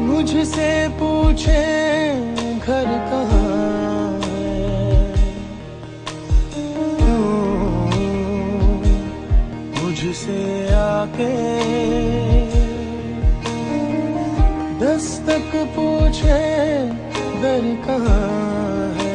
मुझसे पूछे घर कहाँ है, मुझसे आके दस्तक पूछे दर कहाँ है।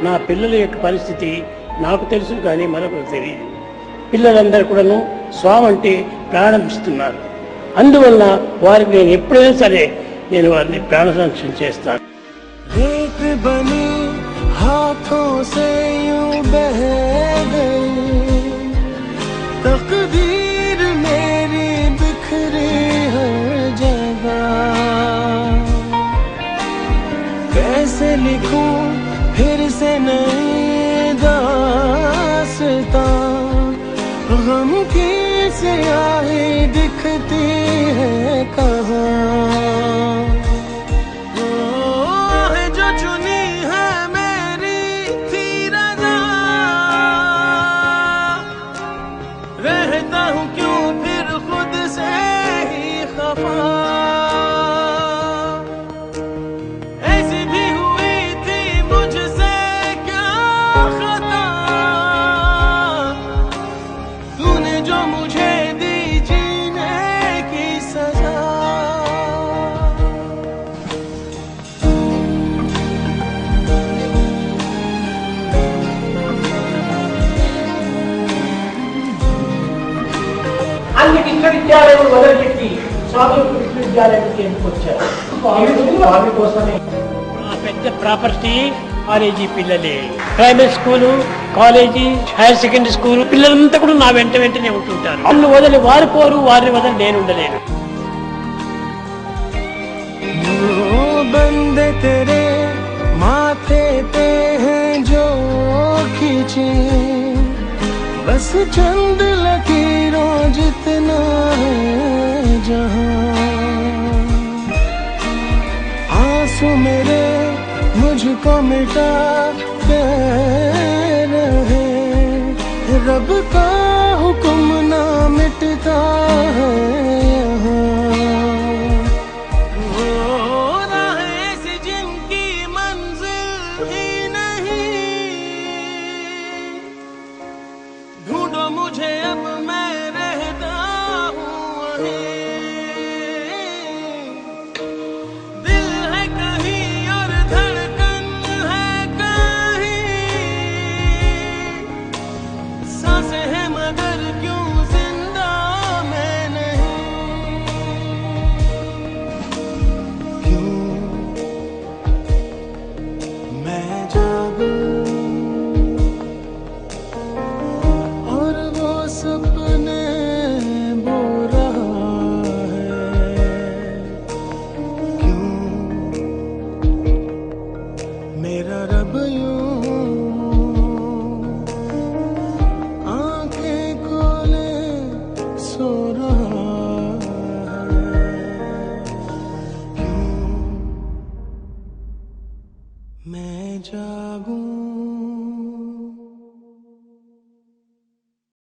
నా పిల్లల యొక్క పరిస్థితి నాకు తెలుసు కానీ మరొకరికి తెలియదు. పిల్లలందరూ కూడాను స్వామి అంటే ప్రాణం ఇస్తున్నారు. అందువల్ల వారికి నేను ఎప్పుడైనా సరే నేను వారిని ప్రాణ సంరక్షణ చేస్తాను. रेत बनी हाथों से यूं बह गई, तकदीर मेरी बिखरी हर जगह। कैसे लिखूं फिर से नई दास्तां, गम की स्याही दिखती है कहाँ। रहता हूँ क्यों फिर खुद से ही खफा, ऐसी भी हुई थी मुझसे क्या खता, तूने जो मुझे दी जीने की सजा। అన్ని విశ్వవిద్యాలయాలు వదిలిపెట్టి సాధువుకు విశ్వవిద్యాలయానికి ఎందుకు వచ్చారు? స్వామి కోసమే. పెద్ద ప్రాపర్టీ కాలేజీ పిల్లలే, primary school, college, higher secondary school పిల్లలంతా కూడా నా వెంటనే ఉంటుంటారు. వాళ్ళు వదిలి వారు పోరు, వారిని వదిలి నేను ఉండలేను. बंदे तेरे माथे पे हैं जो खींचे, बस चंद लकीरों जितना है जहां। आंसू मेरे मुझको मिटा के रहे, रब का